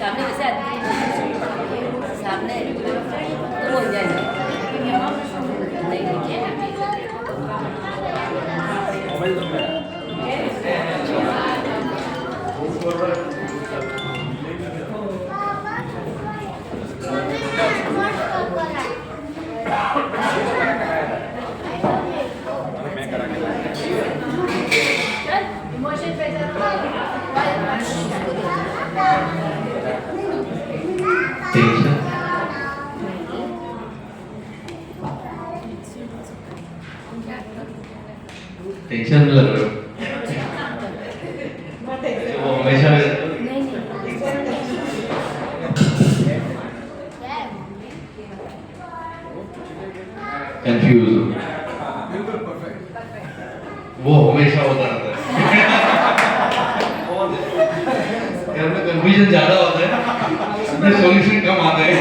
सामने वैसे सामने तो हो जाएगा नहीं इमोशन पे टेंशन में लग रहे हो वो हमेशा कंफ्यूज वो हमेशा होता रहता है घर में कंफ्यूजन ज्यादा होता है सॉल्यूशन कम आता है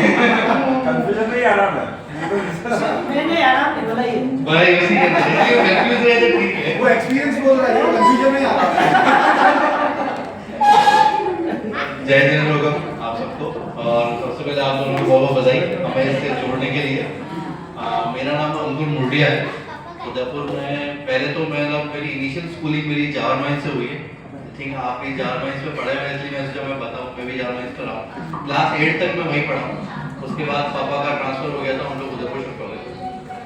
कंफ्यूजन नहीं आ रहा मैं नहीं आ रहा बताइए भाई उसी के कंफ्यूज रहे तो ठीक है वो एक्सपीरियंस बोल रहा है कंफ्यूजन नहीं आ रहा जय जय लोगों आप सबको और सबसे पहले आप दोनों को बहुत बधाई हमें इससे जोड़ने के लिए मेरा नाम अंकुर मुर्डिया है उदयपुर में पहले तो मेरी इनिशियल स्कूलिंग मेरी जावर माइंस से हुई है आई थिंक आप भी जावर माइंस में पढ़े हैं इसलिए मैं जब मैं बताऊं मैं भी जावर माइंस पर रहा क्लास 8 तक मैं वहीं पढ़ा उसके बाद पापा का ट्रांसफर हो गया था हम लोग उदयपुर शिफ्ट हो गए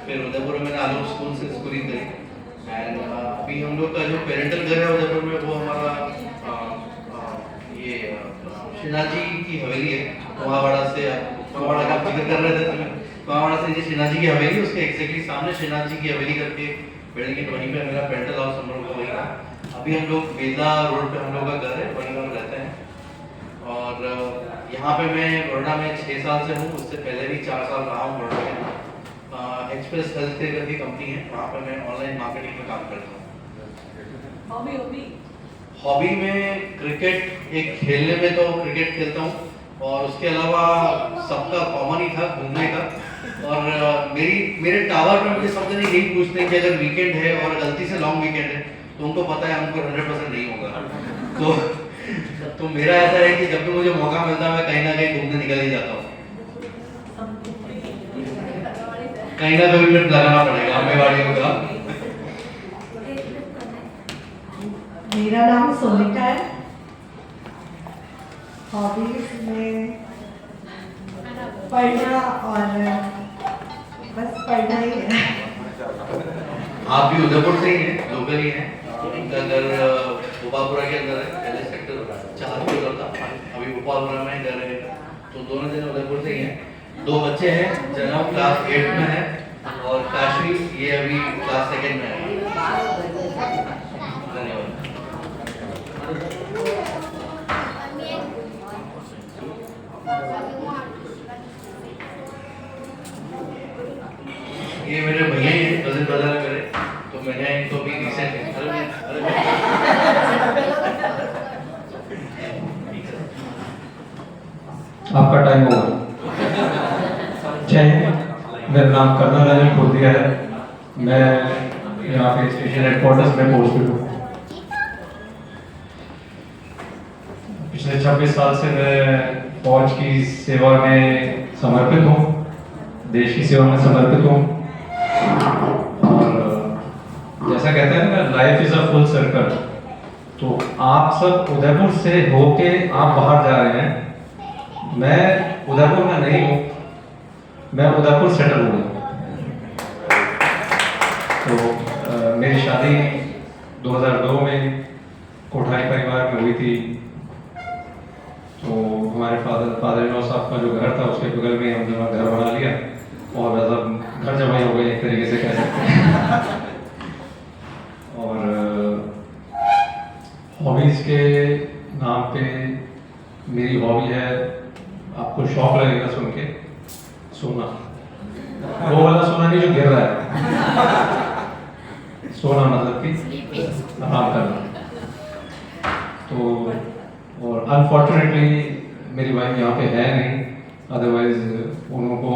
फिर उदयपुर में मैंने आलोक स्कूल से स्कूलिंग करी एंड अभी हम लोग का जो पेरेंटल घर है उदयपुर में वो हमारा ये शिनाजी की हवेली है कुआवाड़ा से कुआवाड़ा का जिक्र कर रहे थे तुम्हें कुआवाड़ा से शिनाजी की हवेली उसके एग्जैक्टली सामने शिनाजी की हवेली करके बिल्डिंग है वहीं पे मेरा पेरेंटल हाउस हम लोग का वहीं का अभी हम लोग बेला रोड पे हम लोग का घर है वहीं हम रहते हैं और यहाँ पे मैं बड़ोड़ा में 6 साल से हूँ उससे पहले भी 4 साल रहा हूँ बड़ोड़ा में एक्सप्रेस हेल्थ केयर करके कंपनी है वहाँ पे मैं ऑनलाइन मार्केटिंग में काम करता हूँ हॉबी में क्रिकेट एक खेलने में तो क्रिकेट खेलता हूँ और उसके अलावा सबका कॉमन ही था घूमने का और मेरे टावर पे मुझे सब जने यही पूछते हैं कि अगर वीकेंड है और गलती से लॉन्ग वीकेंड है तो उनको पता है हमको 100% नहीं होगा तो मेरा ऐसा है कि जब भी मुझे मौका मिलता है मैं कहीं ना कहीं घूमने निकल ही जाता हूँ कहीं ना कहीं ट्रिप लगाना पड़ेगा हमें वाड़ियों का मेरा नाम सोनिका है हॉबीज में पढ़ना और बस पढ़ना ही है आप भी उदयपुर से ही हैं लोकल ही हैं उनका घर भोपालपुरा के अंदर है पहले सेक्टर 4 के उधर था अभी भोपालपुरा में घर है तो दोनों जने उदयपुर से ही हैं 2 बच्चे हैं जनाब क्लास 8 में है और काशी ये अभी क्लास 2 में है धन्यवाद ये मेरे भैया ही हैं कजिन ब्रदर है मेरे तो मैंने इनको भी रिसेंट आपका टाइम होगा जय हिंद मेरा नाम कर्नल राजन खोदिया है मैं यहाँ पे स्टेशन हेडक्वार्टर्स में पोस्टेड हूँ पिछले 26 साल से मैं फौज की सेवा में समर्पित हूँ देश की सेवा में समर्पित हूँ और जैसा कहते हैं ना life is a full circle तो आप सब उदयपुर से होके आप बाहर जा रहे हैं मैं उदयपुर में नहीं हूँ मैं उदयपुर सेटल हो गया तो मेरी शादी 2002 में कोठारी परिवार में हुई थी तो हमारे फादर इन लॉ साहब का जो घर था उसके बगल में हम दोनों घर बना लिया और मतलब घर जमाई हो गई एक तरीके से कह सकते हैं। और हॉबीज के नाम पे मेरी हॉबी है, आपको शौक लगेगा सुन के, सोना। वो वाला सोना नहीं जो गिर रहा है, सोना मतलब कि आराम करना। तो और अनफॉर्चुनेटली मेरी वाइफ यहाँ पे है नहीं, अदरवाइज उनको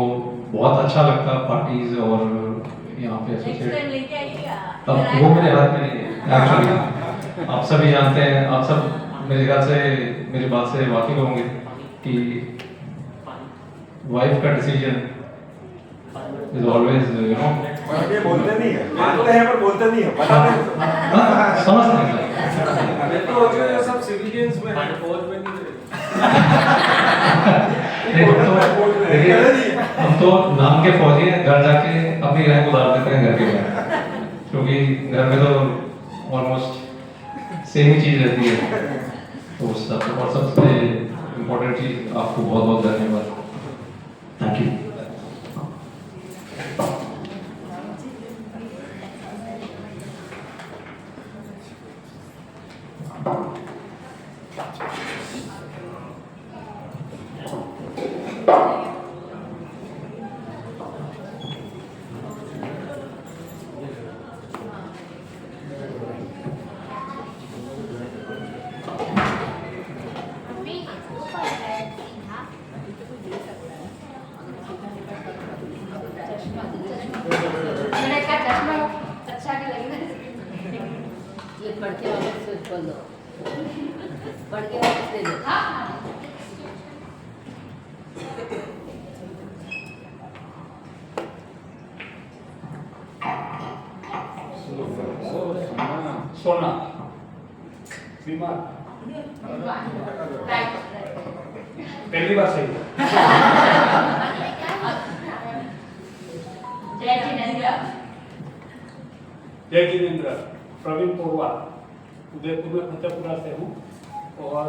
बहुत अच्छा लगता पार्टीज और यहाँ पे एसोसिएट। अब वो मेरे हाथ में नहीं है एक्चुअली। आप सभी जानते हैं, आप सब मेरे ख्याल से मेरी बात से वाकिफ होंगे कि वाइफ का डिसीजन इज ऑलवेज ये बोलते नहीं है, मानते हैं पर बोलते नहीं है, पता नहीं। समझ नहीं ये तो जो सब सिविलियंस में है, फौज में नहीं देखिए, हम तो नाम के फौजी हैं, घर जाके अपनी रैंक उतार देते हैं घर के बाहर, क्योंकि घर में तो ऑलमोस्ट सेम ही चीज रहती है। तो सब और सबसे इम्पोर्टेंट चीज, आपको बहुत बहुत धन्यवाद, थैंक यू। मैंने कहा चश्मा अच्छा नहीं लगेगा, ये पढ़ के वापस से खोल दो, पढ़ के वापस दे दो। सोना बीमार पहली बार सही है। जय जिनेन्द्र, प्रवीण पोरवाल, उदयपुर में फतेहपुरा से हूँ और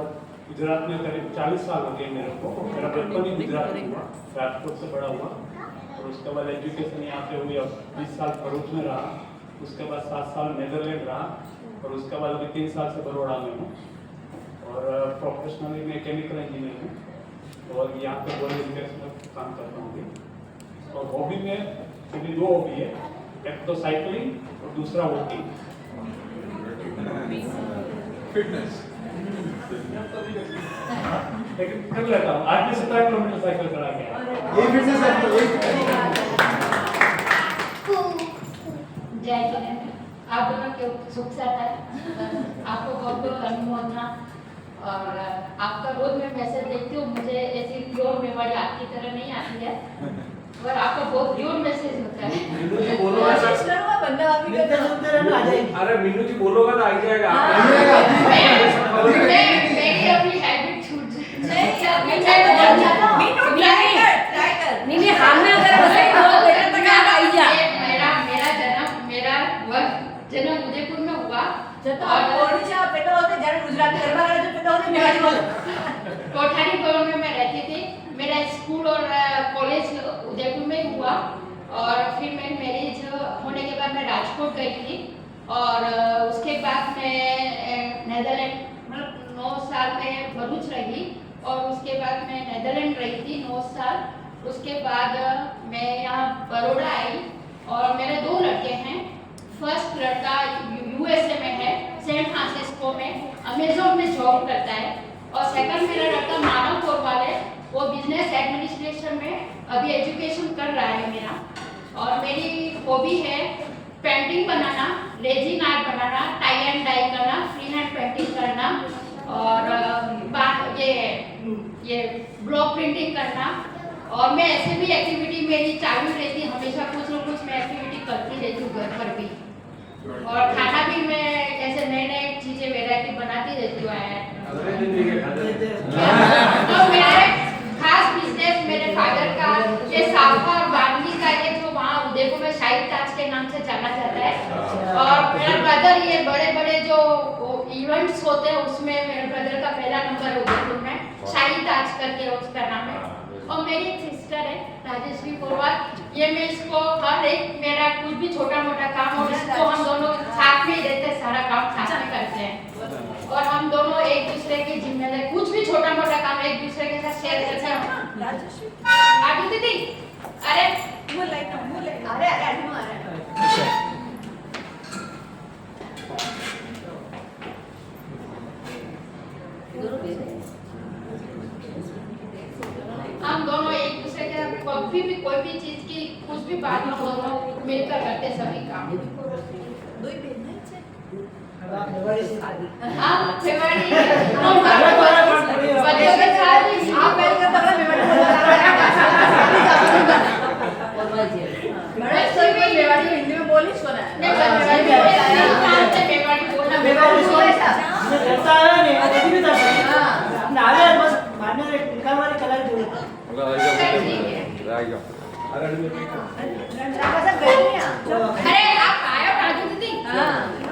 गुजरात में करीब 40 साल हो गए मेरे को। मेरा बचपन ही गुजरात में हुआ, राजकोट से बड़ा हुआ और उसके बाद एजुकेशन यहाँ पे हुई। अब 20 साल भरूच में रहा, उसके बाद 7 साल नेदरलैंड रहा और उसके बाद अभी 3 साल से बड़ौदा में हूँ और प्रोफेशनली मैं केमिकल इंजीनियर हूँ और यहाँ पे वर्ल्ड इन्वेस्ट में काम करता हूँ। और हॉबी में मेरी 2 हॉबी है, एक तो साइकिलिंग और दूसरा वॉकिंग, फिटनेस। लेकिन कर लेता हूँ, आज भी 17 किलोमीटर साइकिल चला गया। ये फिर से सब जय जिनेन्द्र, आप दोनों के सुख साथ है, आपको बहुत बहुत अनुमोदना। और आपका रोज मैं मैसेज देखती हूँ, मुझे ऐसी प्योर मेमोरी आपकी तरह नहीं आती है और आपका बहुत प्योर मैसेज होता है। अरे मीनू जी बोलोगा तो आ जाएगा। मेरी अपनी हैबिट छूट नहीं हमने अगर वैसे ही बोला बेटा तो क्या आई जा। मेरा जन्म उदयपुर में हुआ कोठारी भवन में मैं रहती थी। मेरा स्कूल और कॉलेज उदयपुर में हुआ और फिर मेरी मैरिज होने के बाद मैं राजकोट गई थी और उसके बाद मैं नेदरलैंड मतलब 9 साल में भरूच रही और उसके बाद मैं नेदरलैंड रही थी 9 साल। उसके बाद मैं यहाँ बड़ौदा आई और मेरे 2 लड़के हैं। फर्स्ट लड़का यूएसए में है, सैन फ्रांसिस्को में अमेजोन में जॉब करता है और सेकंड मेरा लड़का मानव पोरवाल है, वो बिजनेस एडमिनिस्ट्रेशन में अभी एजुकेशन कर रहा है मेरा। और मेरी हॉबी है पेंटिंग बनाना, रेजिन आर्ट बनाना, टाई एंड डाई करना, फ्री हैंड पेंटिंग करना और ये ब्लॉक प्रिंटिंग करना। और मैं ऐसे भी एक्टिविटी मेरी चालू रहती है, हमेशा कुछ न कुछ मैं एक्टिविटी करती रहती हूँ घर पर भी। और खाना भी मैं ऐसे नए नए चीजें वैरायटी बनाती रहती हूँ। तो मेरे खास बिजनेस मेरे फादर का ये साफा और बांधनी का ये जो वहाँ उदयपुर में शाही ताज के नाम से जाना जाता है। और मेरा ब्रदर ये बड़े बड़े जो इवेंट्स होते हैं उसमें मेरे ब्रदर का पहला नंबर है उदयपुर में, शाही ताज करके उसका नाम है। और मेरी एक सिस्टर है राजेश्री पोरवाल, ये मैं इसको हर एक मेरा कुछ भी छोटा मोटा काम हो इसको हम दोनों साथ में ही रहते हैं, सारा काम साथ में करते हैं और हम दोनों एक दूसरे की जिम्मेदारी कुछ भी छोटा मोटा काम एक दूसरे के साथ शेयर करते हैं। आदि दीदी अरे हम दोनों एक दूसरे के साथ कभी भी कोई भी चीज की कुछ भी बात हम दोनों मिलकर करते सभी काम। आप फेवरेट बच्चों के साथ आप हिंदी में बोली सुना अरे आप आयो राजू दीदी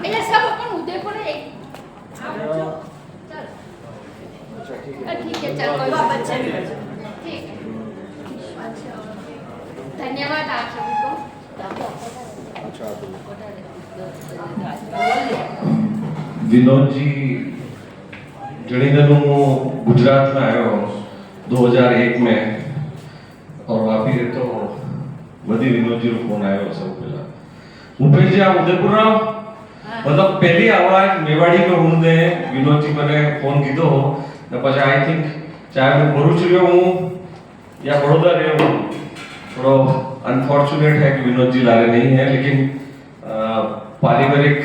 ये सब अपन उदयपुर है ठीक है चल कोई बात अच्छे ठीक है धन्यवाद आप सभी को। विनोद जी जड़ीदनु गुजरात में आयो 2001 में और वापी तो वधी विनोद जी फोन आयो सब पहला मुपेश जी आप उदयपुर रहो मतलब पहली आवाज मेवाड़ी में हूंदे विनोद जी मैंने फोन कीधो ने પછી आई थिंक चाहे मैं भरूच रहो हूँ या बड़ौदा रहो हूँ थोड़ा अनफॉर्चुनेट है कि विनोद जी लारे नहीं है लेकिन पारिवारिक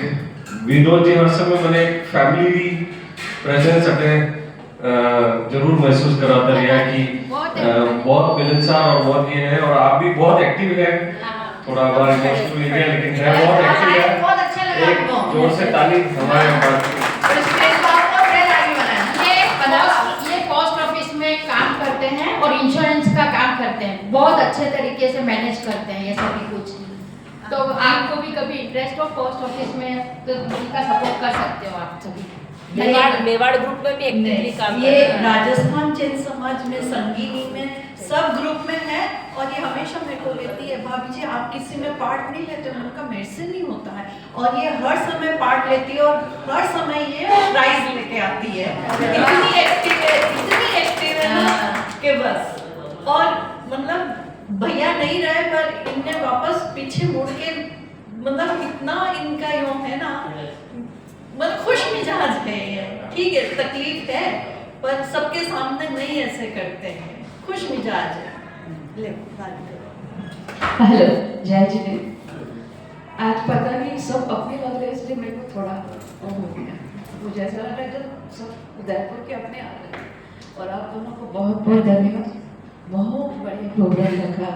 विनोद जी हर समय मैंने एक फैमिली प्रेजेंस अटे जरूर महसूस कराता रहा कि बहुत मिलनसार और बहुत ये है और आप भी बहुत एक्टिव है थोड़ा बार इमोशनल है लेकिन है बहुत एक्टिव है बहुत अच्छा लगा एक जोर से ताली हमारे पास ये पोस्ट ऑफिस में काम करते हैं और इंश्योरेंस का काम करते हैं, बहुत अच्छे तरीके से मैनेज करते हैं ये सभी कुछ। तो आपको भी कभी इंटरेस्ट हो पोस्ट ऑफिस में तो उनका सपोर्ट कर सकते हो आप सभी। मेवाड़ ग्रुप में भी एक्टिवली काम ये करते हैं। राजस्थान जैन समाज में संगीनी में सब ग्रुप में है और ये हमेशा मेरे को कहती है भाभी जी आप किसी में पार्ट नहीं लेते हो, उनका मेरे से नहीं होता है और ये हर समय पार्ट लेती है और हर समय ये प्राइज लेके आती है। इतनी एक्टिव है ना कि बस और मतलब भैया नहीं रहे पर इनने वापस पीछे मुड़ के मतलब इतना इनका यूं है ना मतलब खुश मिजाज है ये, ठीक है तकलीफ है पर सबके सामने नहीं ऐसे करते हैं, खुश मिजाज है। ले बात करो। हेलो जय जी ने आज पता नहीं सब अपने लग रहे इसलिए मेरे को थोड़ा वो हो गया, मुझे ऐसा लग रहा है जब सब उदयपुर के अपने आ गए और आप दोनों को बहुत बहुत धन्यवाद, बहुत बढ़िया प्रोग्राम रखा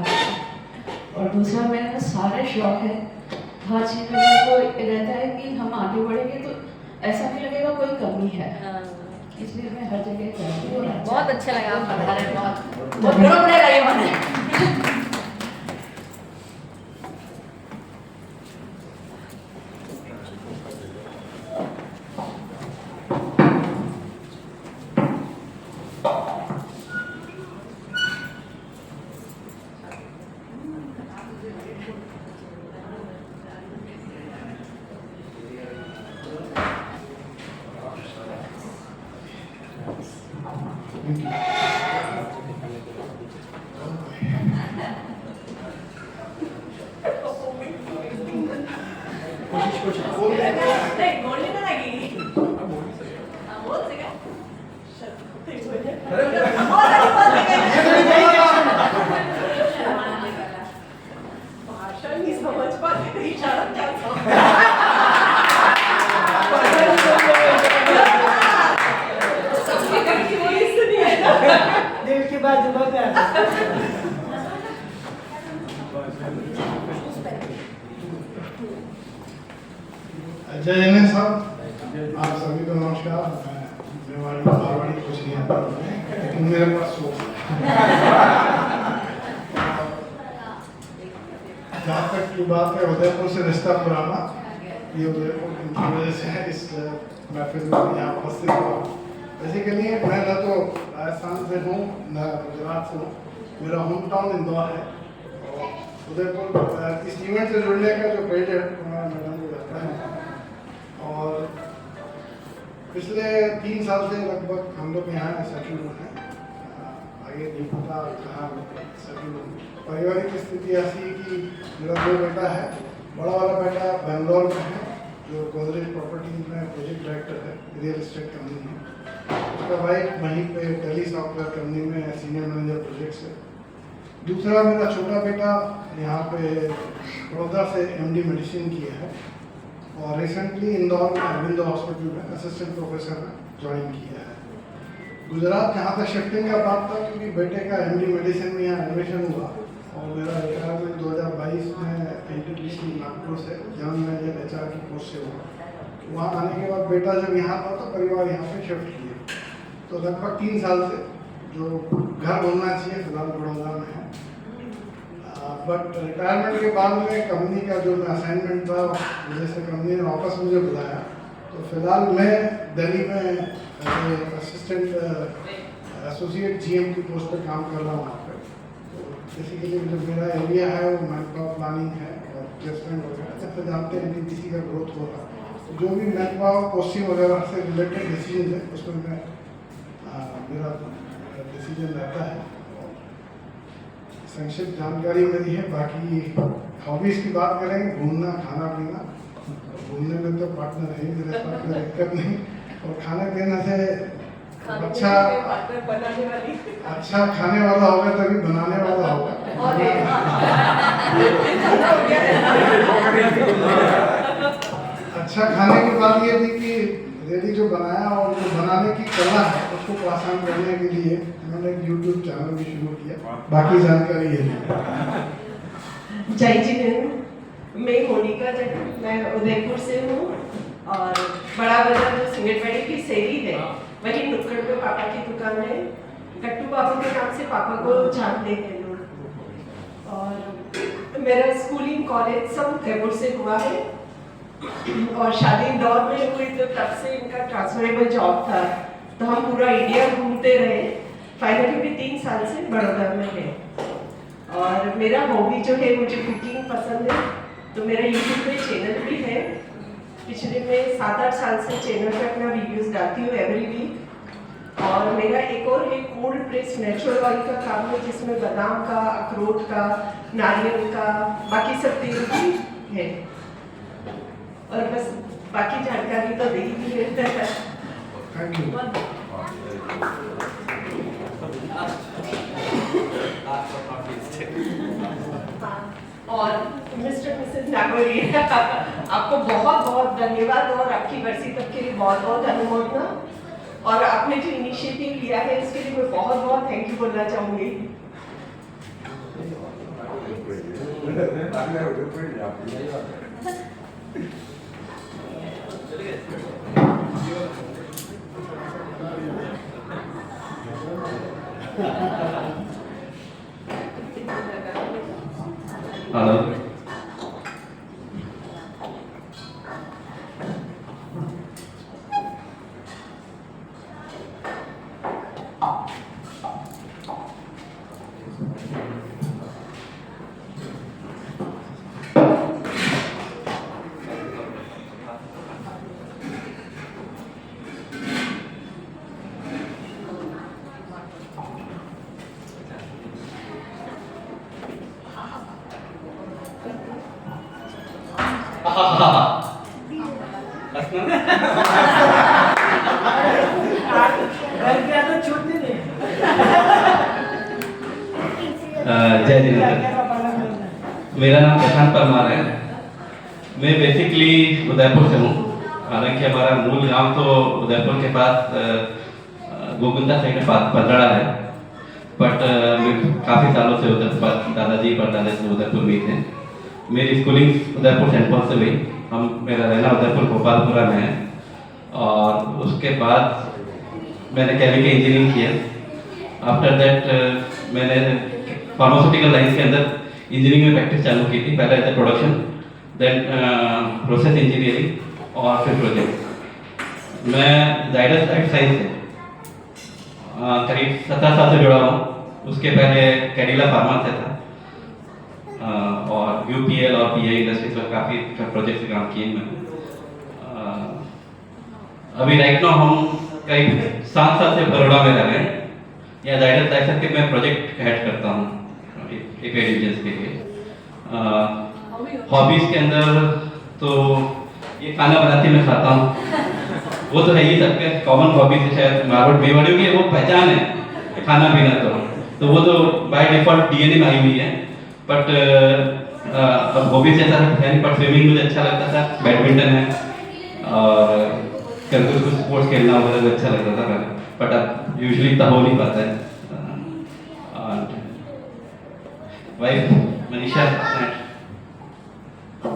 और दूसरा मेरा सारे शौक है हर चीज़ में मेरे को रहता है कि हम आगे बढ़ेंगे तो ऐसा नहीं लगेगा कोई कमी है, इसलिए मैं हर जगह करती हूँ। बहुत अच्छा लगा आप बता रहे हैं, बहुत बहुत बड़ा पड़ेगा ये मैंने जय जैन साहब, आप सभी को नमस्कार। मेवाड़ी मारवाड़ी कुछ नहीं आता लेकिन मेरे पास सोच जहाँ तक की बात है उदयपुर से रिश्ता पुराना, ये उदयपुर की वजह से है इस महफिल में यहाँ उपस्थित हुआ। बेसिकली मैं न तो राजस्थान से हूँ न गुजरात से हूँ, मेरा होम टाउन इंदौर है। और उदयपुर इस इवेंट से जुड़ने का जो क्रेडिट मैडम को जाता है। और पिछले 3 साल से लगभग हम लोग यहाँ सेटल हुए हैं। आगे नहीं पता कहाँ सेटल हुए। पारिवारिक स्थिति ऐसी है कि मेरा 2 बेटा है। बड़ा वाला बेटा बेंगलोर में है, जो गोदरेज प्रॉपर्टीज में प्रोजेक्ट डायरेक्टर है, रियल एस्टेट कंपनी में। उसका वाइफ वहीं पे टेली सॉफ्टवेयर कंपनी में सीनियर मैनेजर प्रोजेक्ट्स है। दूसरा मेरा छोटा बेटा यहाँ पे बड़ौदा से MD मेडिसिन किया है और रिसेंटली इंदौर में अरविंद हॉस्पिटल में असिस्टेंट प्रोफेसर ज्वाइन किया है। गुजरात जहाँ तक शिफ्टिंग का बात था, क्योंकि बेटे का MD मेडिसिन में यहाँ एडमिशन हुआ और मेरा रिटायरमेंट 2022 में NTPC नागपुर से जनरल मैनेजर HR की पोस्ट से हुआ। वहाँ आने के बाद बेटा जब यहाँ था तो परिवार यहाँ पे शिफ्ट किया। तो लगभग 3 साल से जो घर बोलना चाहिए फिलहाल बड़ौदा में है। बट रिटायरमेंट के बाद में कंपनी का जो असाइनमेंट था, जैसे कंपनी ने वापस मुझे बुलाया, तो फिलहाल मैं दिल्ली में असिस्टेंट एसोसिएट GM की पोस्ट पे काम कर रहा हूँ वहाँ पे। तो बेसिकली जो मेरा एरिया है वो मैन पावर प्लानिंग है और प्लेसमेंट वगैरह। जैसे जानते हैं NTPC का ग्रोथ हो रहा है, जो भी मैन पावर पोस्टिंग वगैरह से रिलेटेड डिसीजन है उसमें मैं मेरा डिसीजन रहता है। संक्षिप्त जानकारी मेरी है। बाकी हॉबीज़ की बात करेंगे, घूमना, खाना पीना। घूमने में तो पार्टनर है मेरे साथ, कोई दिक्कत नहीं। और खाने पीने से अच्छा खाने वाला होगा तभी बनाने वाला होगा। अच्छा खाने की बात ये थी कि रेडी जो बनाया और जो बनाने की कला है उसको आसान करने के लिए मैंने एक YouTube चैनल भी शुरू किया। बाकी जानकारी ये है। जय जिनेन्द्र, मैं मोनिका जैन, मैं उदयपुर से हूँ और बड़ा बाजार जो सिंगरपेड़ी की शेरी है वही नुक्कड़ पे पापा की दुकान है। गट्टू बाबू के नाम से पापा को जानते हैं लोग। और मेरा स्कूलिंग कॉलेज सब उदयपुर से हुआ है और शादी इंदौर में हुई तो तब से इनका ट्रांसफरेबल जॉब था, तो हम पूरा इंडिया घूमते रहे। फाइनली भी 3 साल से बड़ौदा में है। और मेरा हॉबी जो है, मुझे कुकिंग पसंद है, तो मेरा यूट्यूब पे चैनल भी है। पिछले मैं 7-8 साल से चैनल पे अपना वीडियोस डालती हूँ एवरी वीक। और मेरा एक और है कोल्ड प्रेस नेचुरल ऑयल का काम है, जिसमें बादाम का, अखरोट का, नारियल का, बाकी सब तेल भी है। और बस बाकी जानकारी तो दे ही है। Thank you. और मिस्टर मिसेस नागोरी आपको बहुत बहुत धन्यवाद और आपकी वर्षी तक के लिए बहुत बहुत अनुमोदना। और आपने जो इनिशिएटिव लिया है इसके लिए मैं बहुत बहुत थैंक यू बोलना चाहूँगी। आनंद, जय जिनेन्द्र, मेरा नाम प्रशांत परमार है। मैं बेसिकली उदयपुर से हूँ। हालांकि हमारा मूल गांव तो उदयपुर के पास गोकुंदा साइड में पदराड़ा है, बट मैं काफ़ी सालों से उधर दादाजी परदादा से उदयपुर में थे। मेरी स्कूलिंग उदयपुर सेंट पॉल से हुई। मेरा रहना उदयपुर गोपालपुरा में है। और उसके बाद मैंने केमिकल इंजीनियरिंग किया। आफ्टर दैट मैंने फार्मास्यूटिकल लाइन के अंदर इंजीनियरिंग में प्रैक्टिस चालू की थी। पहले as a production, then process engineering और फिर प्रोजेक्ट। मैं जाइडस लाइफ साइंस से करीब 17 साल से जुड़ा हूँ। उसके पहले कैडिला फार्मा से था और यूपीएल और पीए इंडस्ट्रीज में काफ़ी प्रोजेक्ट से काम किए मैंने। अभी राइट नाउ हम कई 7 साल से बड़ौदा में रह रहे हैं। या जाइडस लाइसेंस के मैं प्रोजेक्ट हेड करता हूँ एक डिविजन के लिए। हॉबीज के अंदर तो ये खाना बनाते मैं खाता हूँ, वो तो है ही सबके कॉमन हॉबीज है, शायद मेवाड़ियों की वो पहचान है खाना पीना, तो वो तो बाय डिफॉल्ट डीएनए में आई हुई है। बट अब हॉबीज ऐसा है नहीं, पर स्विमिंग मुझे अच्छा लगता था, बैडमिंटन है और कभी कुछ स्पोर्ट्स खेलना वगैरह अच्छा लगता था पहले, बट अब यूजुअली इतना हो नहीं पाता है। वाइफ मनीषा।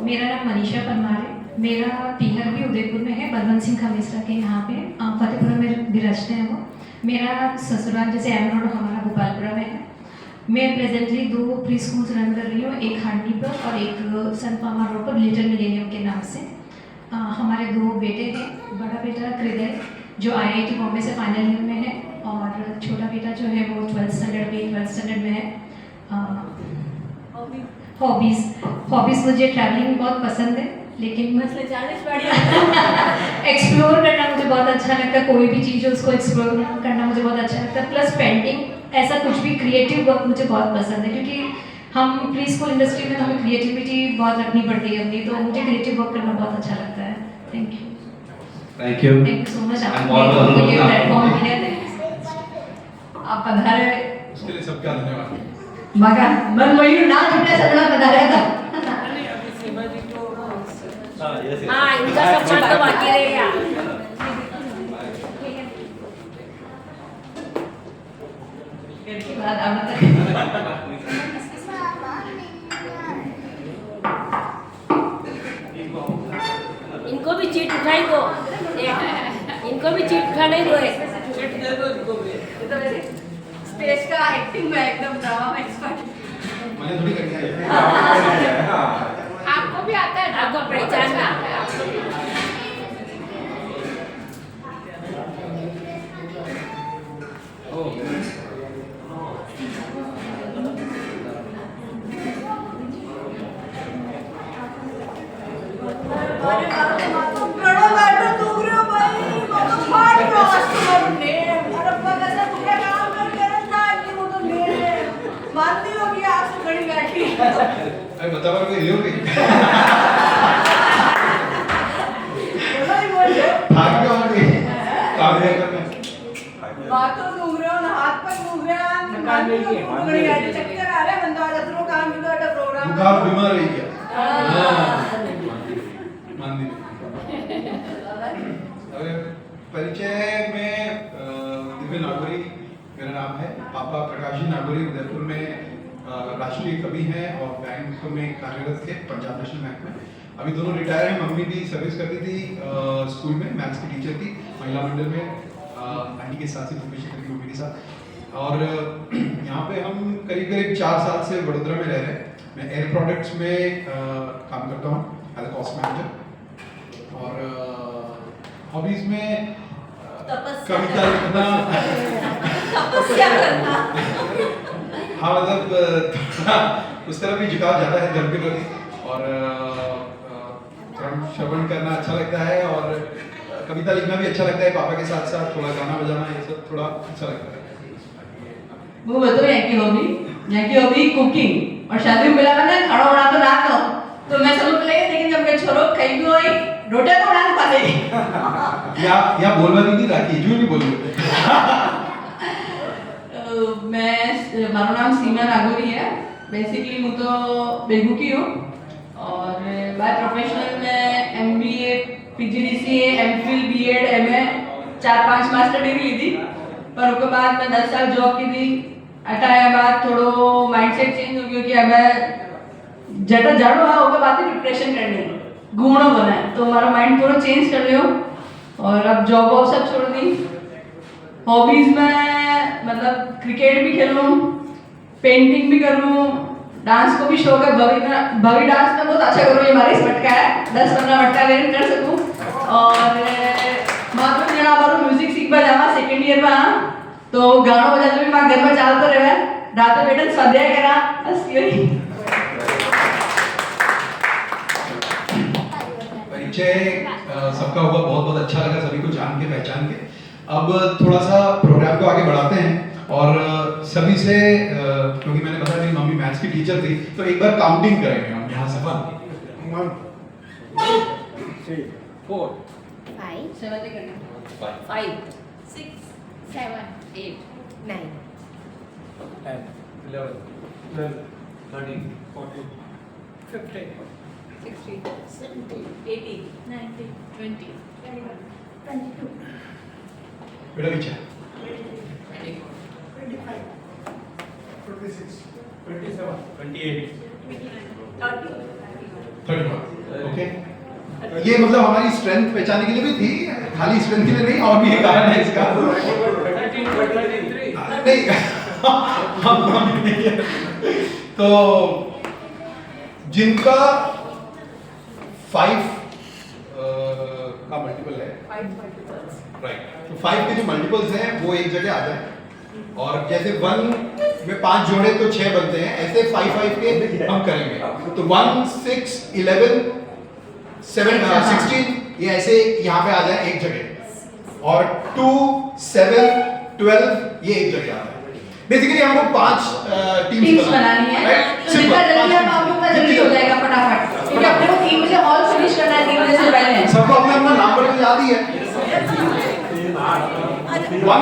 मेरा नाम मनीषा परमार है। मेरा पीहर भी उदयपुर में है, बलवंत सिंह खमेसरा के यहाँ पे, फतेहपुरा में विराजते हैं वो। मेरा ससुराल जैसे एम रोड हमारा गोपालपुरा में है। मैं प्रेजेंटली 2 प्री स्कूल्स रन कर रही हूँ, एक हांडी पर और एक सन फार्मा रोड पर लिटिल मिलेनियम के नाम से। हमारे 2 बेटे हैं। बड़ा बेटा हृदय जो IIT बॉम्बे से फाइनल ईयर में है और छोटा बेटा जो है वो 12th स्टैंडर्ड में है। हॉबीज़ मुझे ट्रैवलिंग बहुत पसंद है, लेकिन मसले 40 एक्सप्लोर करना मुझे बहुत अच्छा लगता है। कोई भी चीज़ है उसको एक्सप्लोर करना मुझे बहुत अच्छा लगता है। प्लस पेंटिंग, ऐसा कुछ भी क्रिएटिव वर्क मुझे बहुत पसंद है, क्योंकि हम प्री स्कूल इंडस्ट्री में हमें क्रिएटिविटी बहुत रखनी पड़ती है अपनी, तो मुझे क्रिएटिव वर्क करना बहुत अच्छा लगता है। थैंक यू सो मच आपने ये प्लेटफॉर्म दिया है। आप पधारे उसके लिए सबका धन्यवाद। मगा मन वही ना जुटे सगड़ा पधारे था। हाँ, इनका सब बात तो बाकी रहेगा। इसके बाद अब इनको भी चीट उठाई दो, इनको भी चीट उठाने दो। स्टेज का एक्टिंग में एकदम ड्रामा में एक्सपर्ट। मैंने थोड़ी करनी है। आपको भी आता है, आपको पहचान में आता है। अरे बता बार ये हो गई। भाग गया और ये काम नहीं करना। बातों डूंगरे और हाथ पर डूंगरे कान में डूंगरे आते चक्कर आ रहे बंदा जसरो काम की तो प्रोग्राम बुखार बीमार रही क्या? मान दी। परिचय में दिव्य नागोरी मेरा नाम है। पापा प्रकाश जी नागोरी उदयपुर में राष्ट्रीय कवि हैं और बैंक में कार्यरत थे, पंजाब नेशनल बैंक में। अभी दोनों रिटायर हैं। मम्मी भी सर्विस करती थी स्कूल में, मैथ्स की टीचर थी, महिला मंडल में आंटी के साथ ही प्रोफेशन करती मम्मी के साथ। और यहाँ पे हम करीब 4 साल से वडोदरा में रह रहे हैं। मैं एयर प्रोडक्ट्स में काम करता हूँ एज अ कॉस्ट मैनेजर। और हॉबीज में कविता लिखना, हाँ मतलब उस तरह भी झुकाव ज़्यादा है धर्म के प्रति, और श्रवण करना अच्छा लगता है और कविता लिखना भी अच्छा लगता है। पापा के साथ साथ थोड़ा गाना बजाना ये सब थोड़ा अच्छा लगता है। वो बताओ यहाँ की हॉबी कुकिंग, और शादी में मिला मैंने खाना बना तो ना खाओ तो मैं सब ले, लेकिन जब मैं छोरो कहीं भी होई रोटे तो बना पाते या बोलवा दी राखी जो नहीं बोली। मैं मारो नाम सीमा नागोरी है। बेसिकली मैं तो बेगू की हूँ और बाय प्रोफेशनल में MBA PGDCA MPhil BEd MA 4-5 master degree ली थी। पर उसके बाद मैं 10 साल जॉब की थी। हटाया बाद थोड़ो माइंडसेट चेंज हो गया कि अब जटा जाड़ो है उसके बाद ही प्रिपरेशन करनी घूमना बना है, तो हमारा माइंड पूरा चेंज कर रहे हो और अब जॉब वॉब सब छोड़ दी। हॉबीज में मतलब क्रिकेट भी खेल लूँ, पेंटिंग भी कर लूँ, डांस को भी शौक है। भवी डांस में बहुत अच्छा करूँ, ये हमारी मटका है 10-15 मटका लेकर कर सकूँ। और माँ जरा म्यूजिक सीख जावा 2nd ईयर में, तो गाना बजाते भी माँ घर में चालते रहे। रातो बेटन स्वाध्याय करा असली परिचय सबका हुआ, बहुत बहुत अच्छा लगा सभी को जान के पहचान के। अब थोड़ा सा प्रोग्राम को आगे बढ़ाते हैं और सभी से क्योंकि मैंने बताया मेरी मम्मी मैथ्स की टीचर थी, तो एक बार काउंटिंग करेंगे हम यहाँ से। 1 3 4 5 7 करना 5 6 7 8 9 10 11 12 13 14 15 16 17 18 19 20 21 22 बेटा पीछे 25 26 27 28 31। ओके, ये मतलब हमारी स्ट्रेंथ पहचानने के लिए भी थी, खाली स्ट्रेंथ के लिए नहीं, और भी एक कारण है इसका। 13 नहीं तो जिनका 5 का मल्टीपल है, राइट, तो 5 के जो मल्टीपल्स हैं वो एक जगह आ जाए, और जैसे 1 में 5 जोड़े तो 6 बनते हैं, ऐसे 5 के हम करेंगे। तो 1 6 11 7 16 ये ऐसे यहाँ पे आ जाए एक जगह, और 2 7 12 ये एक जगह आ जाए। बेसिकली हम लोग 5 टीम्स बनानी है, तो जितना जल्दी आप लोग का जल्दी हो जाएगा फटाफट, क्योंकि अपने को 3 बजे हॉल फिनिश करना है 3 बजे से पहले। सबको अपना अपना नंबर तो याद ही है। 1